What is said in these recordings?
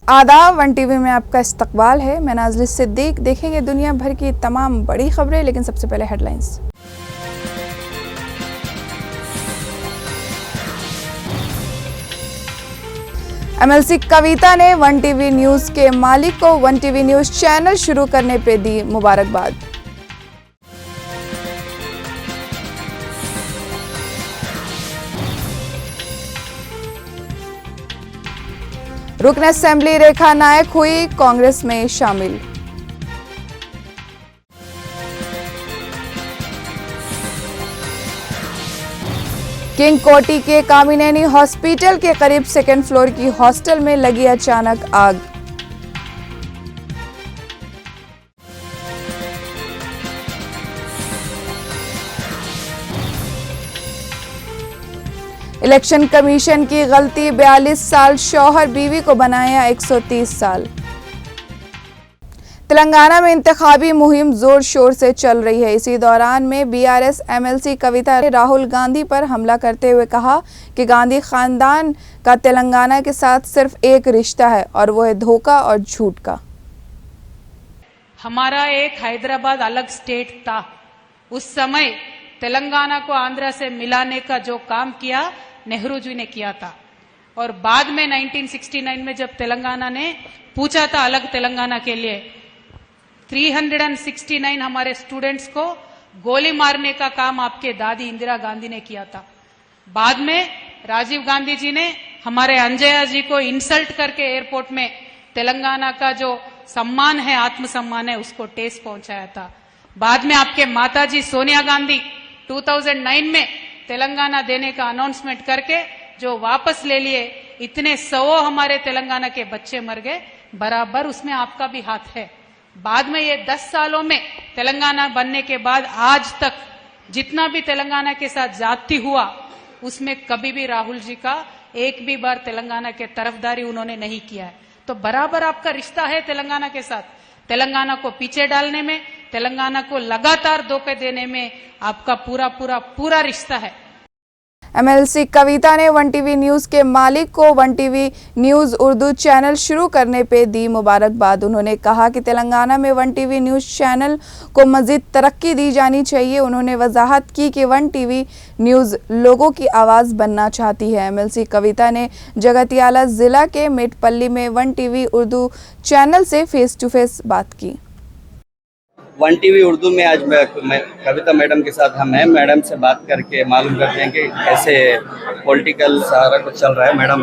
आदाब, one TV में आपका इस्तकबाल है। मैं नाज़िल सिद्दीक। देखेंगे दुनिया भर की तमाम बड़ी खबरें, लेकिन सबसे पहले हेडलाइंस। एमएलसी कविता ने वन टीवी न्यूज़ के मालिक को वन टीवी न्यूज़ चैनल शुरू करने पर दी मुबारकबाद। रुकन असेंबली रेखा नायक हुई कांग्रेस में शामिल। किंग कोटी के कामिनेनी हॉस्पिटल के करीब सेकेंड फ्लोर की हॉस्टल में लगी अचानक आग। इलेक्शन कमीशन की गलती, 42 साल शौहर बीवी को बनाया 130 साल। तेलंगाना में इंतखाबी मुहिम जोर शोर से चल रही है। इसी दौरान में बीआरएस एमएलसी कविता ने राहुल गांधी पर हमला करते हुए कहा कि गांधी खानदान का तेलंगाना के साथ सिर्फ एक रिश्ता है और वो है धोखा और झूठ का। हमारा एक हैदराबाद अलग स्टेट था। उस समय तेलंगाना को आंध्र से मिलाने का जो काम किया नेहरू जी ने किया था। और बाद में 1969 में जब तेलंगाना ने पूछा था अलग तेलंगाना के लिए, 369 हमारे स्टूडेंट्स को गोली मारने का काम आपके दादी इंदिरा गांधी ने किया था। बाद में राजीव गांधी जी ने हमारे अंजया जी को इंसल्ट करके एयरपोर्ट में तेलंगाना का जो सम्मान है, आत्मसम्मान है, उसको ठेस पहुंचाया था। बाद में आपके माताजी सोनिया गांधी 2009 में तेलंगाना देने का अनाउंसमेंट करके जो वापस ले लिए, इतने 100 हमारे तेलंगाना के बच्चे मर गए, बराबर उसमें आपका भी हाथ है। बाद में ये 10 सालों में तेलंगाना बनने के बाद आज तक जितना भी तेलंगाना के साथ जाति हुआ, उसमें कभी भी राहुल जी का एक भी बार तेलंगाना के तरफदारी उन्होंने नहीं किया है। तो बराबर आपका रिश्ता है तेलंगाना के साथ। तेलंगाना को पीछे डालने में, तेलंगाना को लगातार धोखे देने में आपका पूरा रिश्ता है। एमएलसी कविता ने वन टीवी न्यूज़ के मालिक को one TV news Urdu channel शुरू करने पे दी मुबारकबाद। उन्होंने कहा कि तेलंगाना में वन टीवी न्यूज़ चैनल को मज़ीद तरक्की दी जानी चाहिए। उन्होंने वजाहत की कि वन टीवी न्यूज़ लोगों की आवाज़ बनना चाहती है। एमएलसी कविता ने जगतियाला ज़िला के मेटपल्ली में वन टीवी उर्दू चैनल से फेस टू फेस बात की। वन टीवी उर्दू में आज मैं कविता मैडम के साथ हम हैं। मैडम से बात करके मालूम करते हैं कि कैसे पॉलिटिकल सारा कुछ चल रहा है। मैडम,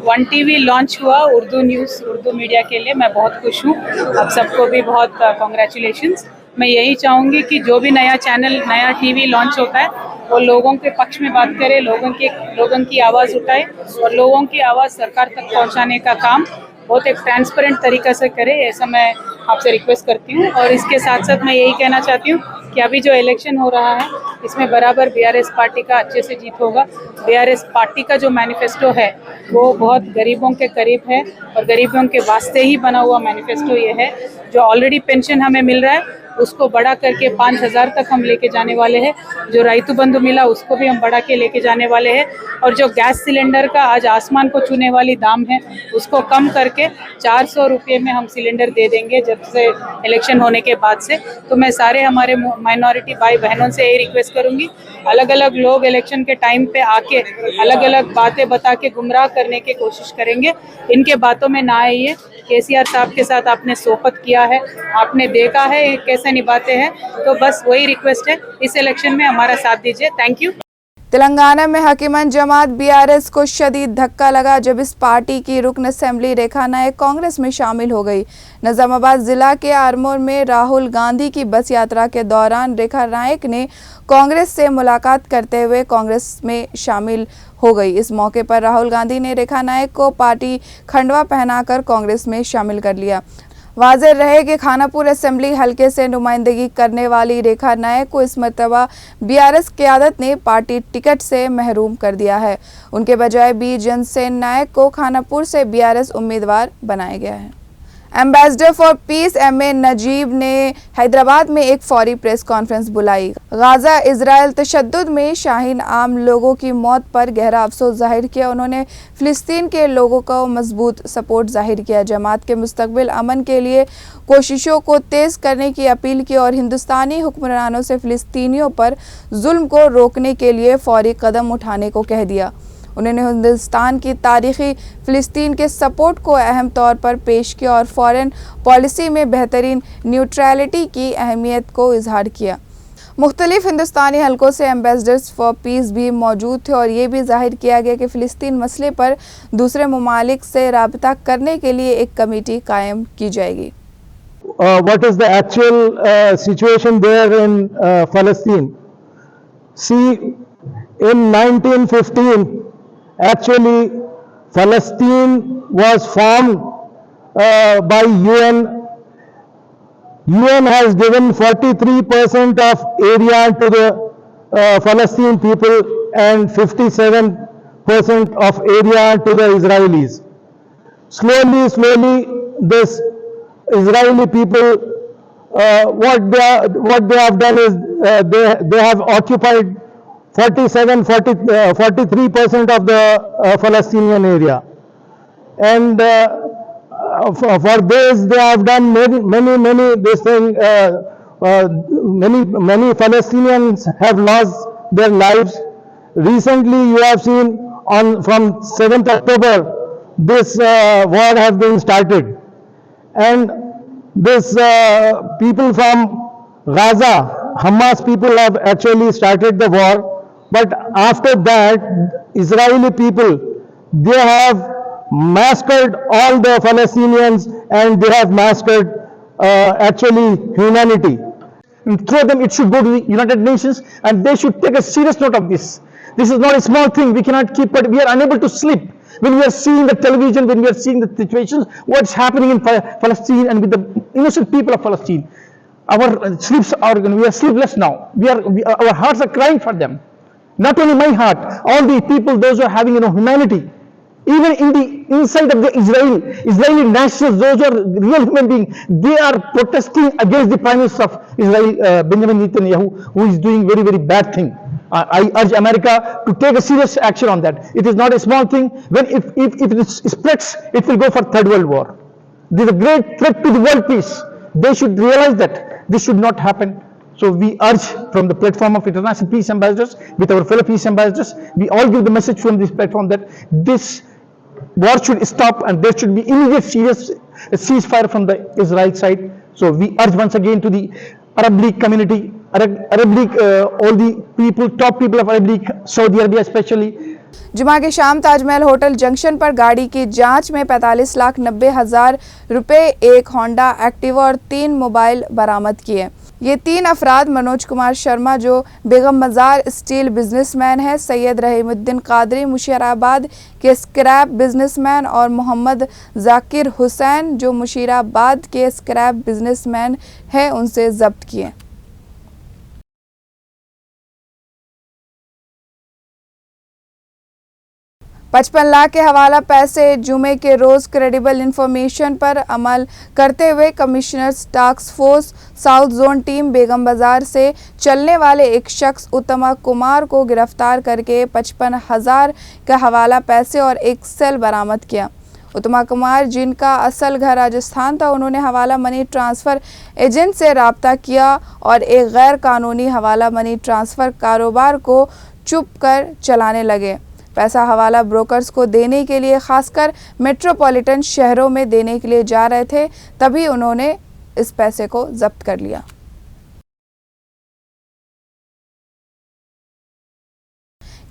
वन टीवी लॉन्च हुआ उर्दू न्यूज़, उर्दू मीडिया के लिए मैं बहुत खुश हूँ। आप सबको भी बहुत कॉन्ग्रेचुलेशंस। मैं यही चाहूँगी कि जो भी नया चैनल, नया टीवी लॉन्च होता है, वो लोगों के पक्ष में बात करे, लोगों की आवाज़ उठाए और लोगों की आवाज़ सरकार तक पहुँचाने का काम बहुत एक ट्रांसपेरेंट तरीक़ा से करे। ऐसा मैं आपसे रिक्वेस्ट करती हूँ। और इसके साथ साथ मैं यही कहना चाहती हूँ कि अभी जो इलेक्शन हो रहा है, इसमें बराबर बीआरएस पार्टी का अच्छे से जीत होगा। बीआरएस पार्टी का जो मैनिफेस्टो है वो बहुत गरीबों के करीब है और गरीबों के वास्ते ही बना हुआ मैनिफेस्टो ये है। जो ऑलरेडी पेंशन हमें मिल रहा है उसको बढ़ा करके 5,000 तक हम लेके जाने वाले हैं। जो राइतु बंधु मिला उसको भी हम बढ़ा के लेके जाने वाले हैं। और जो गैस सिलेंडर का आज आसमान को छूने वाली दाम है, उसको कम करके 400 रुपये में हम सिलेंडर दे देंगे जब से इलेक्शन होने के बाद से। तो मैं सारे हमारे माइनॉरिटी भाई बहनों से यही रिक्वेस्ट करूँगी, अलग अलग लोग इलेक्शन के टाइम पे आके अलग अलग बातें बता के गुमराह करने की कोशिश करेंगे, इनके बातों में ना आइए। केसीआर साहब के साथ आपने सोहबत किया है, आपने देखा है कैसे निभाते हैं, तो बस वही रिक्वेस्ट है, इस इलेक्शन में हमारा साथ दीजिए। Thank you. तेलंगाना में हकीमन जमात बीआरएस को शदीद धक्का लगा जब इस पार्टी की रुकन असेंबली रेखा नायक कांग्रेस में शामिल हो गई। निजामाबाद जिला के आरमोर में राहुल गांधी की बस यात्रा के दौरान रेखा नायक ने कांग्रेस से मुलाकात करते हुए कांग्रेस में शामिल हो गई। इस मौके पर राहुल गांधी ने रेखा नायक को पार्टी खंडवा पहनाकर कांग्रेस में शामिल कर लिया। वाज़ेह रहे कि खानापुर असेंबली हलके से नुमाइंदगी करने वाली रेखा नायक को इस मरतबा बीआरएस क़यादत ने पार्टी टिकट से महरूम कर दिया है। उनके बजाय बी जनसेन नायक को खानापुर से बीआरएस उम्मीदवार बनाया गया है। Ambassador for peace M A. Najeeb ने हैदराबाद में एक फौरी प्रेस कॉन्फ्रेंस बुलाई। गाजा इजराइल तशद्दुद में शाहीन आम लोगों की मौत पर गहरा अफसोस जाहिर किया। उन्होंने फिलिस्तीन के लोगों को मजबूत सपोर्ट जाहिर किया, जमात के मुस्तकबिल अमन के लिए कोशिशों को तेज़ करने की अपील की और हिंदुस्तानी हुक्मरानों से फिलिस्तीनियों पर जुल्म को रोकने के लिए फौरी कदम उठाने को कह दिया। उन्होंने हिंदुस्तान की तारीखी फ़िलिस्तीन के सपोर्ट को अहम तौर पर पेश किया और फॉरेन पॉलिसी में बेहतरीन न्यूट्रलिटी की अहमियत को इजहार किया। मुख्तलिफ हिंदुस्तानी हलकों से एम्बेसडर्स फॉर पीस भी मौजूद थे और ये भी जाहिर किया गया कि फ़िलिस्तीन मसले पर दूसरे ममालिक से राबता करने के लिए एक कमेटी कायम की जाएगी। What is the actual situation there in Palestine? See, in 1915, actually, Palestine was formed by UN. UN has given 43% of area to the Palestinian people and 57% of area to the Israelis. Slowly, this Israeli people, what they have done is they have occupied 43% of the Palestinian area, and for this they have done many this thing. Many Palestinians have lost their lives. Recently, you have seen from 7th October, this war has been started, and this people from Gaza, Hamas people have actually started the war. But after that, Israeli people, they have massacred all the Palestinians and they have massacred actually humanity. And through them, it should go to the United Nations and they should take a serious note of this. This is not a small thing. We cannot keep it. We are unable to sleep when we are seeing the television, when we are seeing the situations, what's happening in Palestine and with the innocent people of Palestine. Our sleeps are, we are sleepless now. Our hearts are crying for them. Not only my heart, all the people, those who are having humanity, even in the inside of the Israeli nationals, those who are real human beings, they are protesting against the Prime Minister of Israel, Benjamin Netanyahu, who is doing very bad thing. I urge America to take a serious action on that. It is not a small thing. When if it splits, it will go for Third World War. This is a great threat to the world peace. They should realize that this should not happen. So we urge from the platform of international peace ambassadors, with our fellow peace ambassadors, we all give the message from this platform that this war should stop and there should be immediate serious ceasefire from the Israel side. So we urge once again to the Arab League community, Arab League, all the people, top people of Arab League, Saudi Arabia especially. जुमा की शाम Taj Mahal hotel junction पर गाड़ी की जांच में 45,90,000 रुपए, एक होंडा एक्टिवा और 3 मोबाइल बरामद किए। ये 3 अफराद मनोज कुमार शर्मा जो बेगम बाजार स्टील बिजनेसमैन है, सैयद रहीमुद्दीन कादरी मुशीराबाद के स्क्रैप बिजनेसमैन और मोहम्मद जाकिर हुसैन जो मुशीराबाद के स्क्रैप बिजनेसमैन है, उनसे जब्त किए। $55 लाख के हवाला पैसे जुमे के रोज़ क्रेडिबल इंफॉर्मेशन पर अमल करते हुए commissioners task force south zone team Begum Bazaar से चलने वाले एक शख्स उत्तमा कुमार को गिरफ्तार करके 55,000 का हवाला पैसे और एक सेल बरामद किया। उत्तमा कुमार, जिनका असल घर राजस्थान था, उन्होंने हवाला मनी ट्रांसफ़र एजेंट से रब्ता किया और एक गैर कानूनी हवाला मनी ट्रांसफ़र कारोबार को चुप कर चलाने लगे। पैसा हवाला ब्रोकर्स को देने के लिए, खासकर मेट्रोपॉलिटन शहरों में देने के लिए जा रहे थे, तभी उन्होंने इस पैसे को जब्त कर लिया।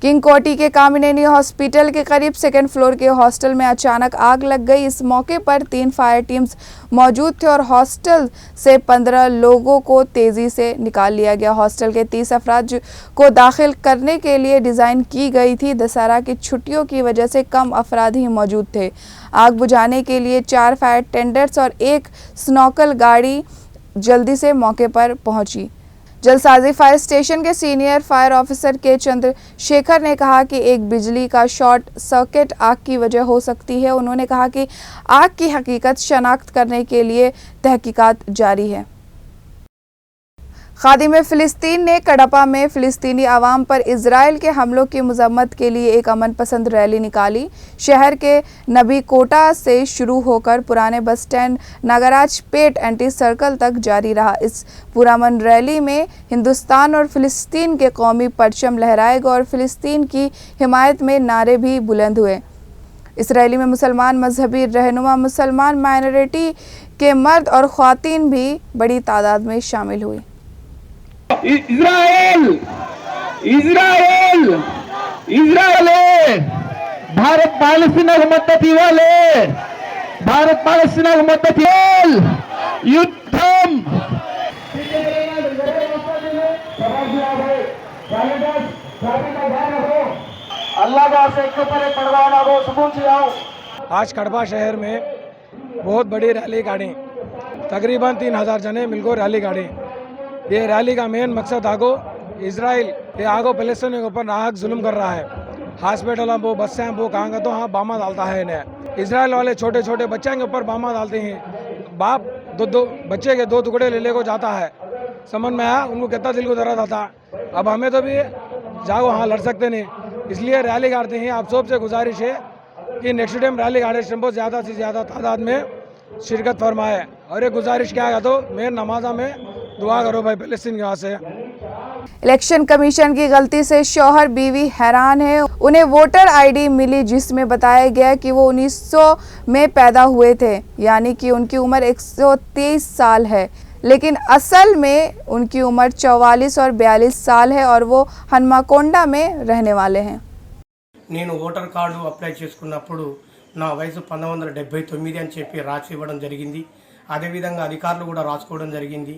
किंग कोटी के कामिनेनी हॉस्पिटल के करीब 2nd फ्लोर के हॉस्टल में अचानक आग लग गई। इस मौके पर 3 फायर टीम्स मौजूद थे और हॉस्टल से 15 लोगों को तेज़ी से निकाल लिया गया। हॉस्टल के 30 अफराद को दाखिल करने के लिए डिज़ाइन की गई थी। दशहरा की छुट्टियों की वजह से कम अफराद ही मौजूद थे। आग बुझाने के लिए 4 फायर टेंडर्स और 1 स्नॉकल गाड़ी जल्दी से मौके पर पहुंची, जलसाजी फायर स्टेशन के सीनियर फायर ऑफिसर के चंद्रशेखर ने कहा कि एक बिजली का शॉर्ट सर्किट आग की वजह हो सकती है। उन्होंने कहा कि आग की हकीकत शनाख्त करने के लिए तहकीकात जारी है। खादिम फिलिस्तीन ने कडपा में फिलिस्तीनी आवाम पर इजराइल के हमलों की मजम्मत के लिए एक अमन पसंद रैली निकाली। शहर के नबी कोटा से शुरू होकर पुराने बस स्टैंड नागराज पेट एंटी सर्कल तक जारी रहा। इस पुरअमन रैली में हिंदुस्तान और फिलिस्तीन के कौमी परचम लहराए गए और फिलिस्तीन की हिमायत में नारे भी बुलंद हुए। इस रैली में मुसलमान मजहबी रहनुमा, मुसलमान माइनॉरिटी के मर्द और ख्वातीन भी बड़ी तादाद में शामिल हुई। इस्राएल इस्राएल इस्राएल भारत पालस्तीनाకు మద్దతు ఇవ్వాలి भारत पालस्तीनाకు మద్దతు ఇవ్వాలి యుద్ధం अल्लाह का से एक पर पड़वाना वो सुकून से आओ। आज कडपा शहर में बहुत बड़ी रैली काढ़ी, तकरीबन 3000 जने मिलकर रैली काढ़ी। ये रैली का मेन मकसद आगो इजराइल ये आगो फलस्तीन के ऊपर नाहक जुल्म कर रहा है। हॉस्पिटल वो बसें वो कहाँ का तो हाँ बामा डालता है इन्हें। इजराइल वाले छोटे छोटे बच्चों के ऊपर बामा डालते हैं। बाप दो बच्चे के 2 टुकड़े ले को जाता है। समझ में आया उनको कितना दिल को दर्द आता। अब हमें तो भी जाओ हाँ लड़ सकते नहीं, इसलिए रैली काटते हैं। आप सबसे गुजारिश है कि नेक्स्ट टाइम रैली काटे टेम्पो ज़्यादा से ज़्यादा तादाद में शिरकत फरमाए। और एक गुजारिश क्या है तो मैं नमाजा में दुआ करो भाई फिलिस्तीन के वहाँ से। इलेक्शन कमीशन की गलती से शौहर बीवी हैरान है। उन्हें वोटर आईडी मिली जिसमें बताया गया कि वो 1900 में पैदा हुए थे, यानी कि उनकी उम्र 123 साल है, लेकिन असल में उनकी उम्र 44 और 42 साल है और वो हनुमाकोंडा में रहने वाले हैं। నేను ఓటర్ కార్డు అప్లై చేసుకున్నప్పుడు నా వయసు 1979 అని చెప్పి రాసి ఇవ్వడం జరిగింది. అదేవిధంగా అధికారులు కూడా రాసుకోవడం జరిగింది.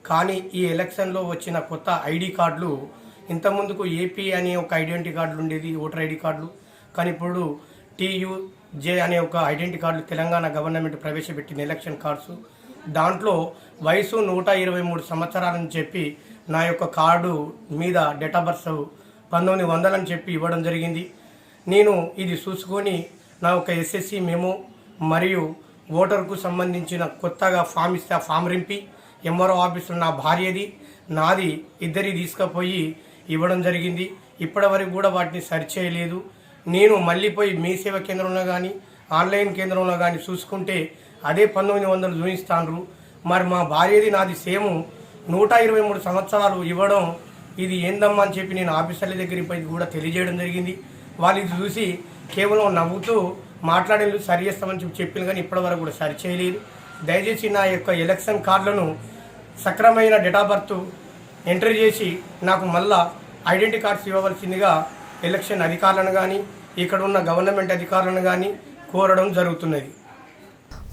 కానీ ఈ ఎలక్షన్లో వచ్చిన కొత్త ఐడి కార్డులు ఇంతకుముందుకు ఏపీ అనే ఒక ఐడెంటిటీ కార్డులు ఉండేది, ఓటర్ ఐడి కార్డులు. కానీ ఇప్పుడు TUJ అనే ఒక ఐడెంటిటీ కార్డులు తెలంగాణ గవర్నమెంట్ ప్రవేశపెట్టిన ఎలక్షన్ కార్డ్స్. దాంట్లో వయసు 123 సంవత్సరాలని చెప్పి నా యొక్క కార్డు మీద డేట్ ఆఫ్ బర్త్ 1900 అని చెప్పి ఇవ్వడం జరిగింది. నేను ఇది చూసుకొని నా ఒక SSC మెమో మరియు ఓటర్కు సంబంధించిన కొత్తగా ఫామ్ ఇస్తే ఆ ఫామ్ రింపి MRO ఆఫీసులో నా భార్యది నాది ఇద్దరి తీసుకుపోయి ఇవ్వడం జరిగింది. ఇప్పటివరకు కూడా వాటిని సరి చేయలేదు. నేను మళ్ళీ పోయి మీ సేవ కేంద్రంలో కానీ ఆన్లైన్ కేంద్రంలో కానీ చూసుకుంటే అదే 1900 చూపిస్తాను. మరి మా భార్యది నాది సేమ్ 123 సంవత్సరాలు ఇవ్వడం ఇది ఏందమ్మా అని చెప్పి నేను ఆఫీసర్ల దగ్గరికి పోయి కూడా తెలియజేయడం జరిగింది. వాళ్ళు ఇది చూసి కేవలం నవ్వుతూ మాట్లాడేందుకు సరి చేస్తామని చెప్పిన కానీ ఇప్పటివరకు కూడా సరి చేయలేదు. దయచేసి నా యొక్క ఎలక్షన్ కార్డులను సక్రమైన డేట్ ఆఫ్ బర్త్ ఎంట్రీ చేసి నాకు మళ్ళా ఐడెంటిటీ కార్డ్స్ ఇవ్వవలసిందిగా ఎలక్షన్ అధికారులను కానీ ఇక్కడ ఉన్న గవర్నమెంట్ అధికారులను కానీ కోరడం జరుగుతున్నది.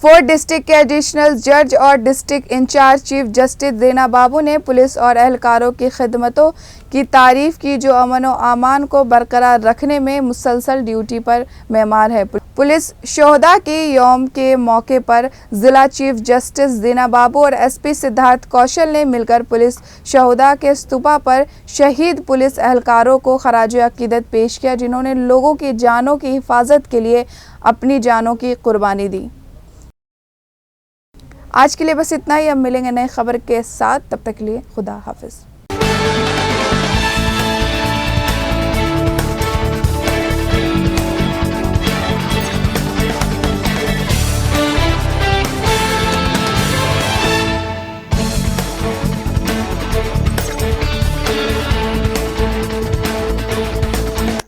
4 डिस्ट्रिक्ट के एडिशनल जज और डिस्ट्रिक्ट इंचार्ज चीफ जस्टिस देना बाबू ने पुलिस और एहलकारों की खिदमतों की तारीफ की जो अमन व अमान को बरकरार रखने में मुसलसल ड्यूटी पर मेहमान है। पुलिस शोहदा की यौम के मौके पर जिला चीफ जस्टिस देना बाबू और SP सिद्धार्थ कौशल ने मिलकर पुलिस शोहदा के स्तूपा पर शहीद पुलिस एहलकारों को खराज अकीदत पेश किया, जिन्होंने लोगों की जानों की हिफाजत के लिए अपनी जानों की कुर्बानी दी। आज के लिए बस इतना ही। अब मिलेंगे नई खबर के साथ, तब तक के लिए खुदा हाफिज।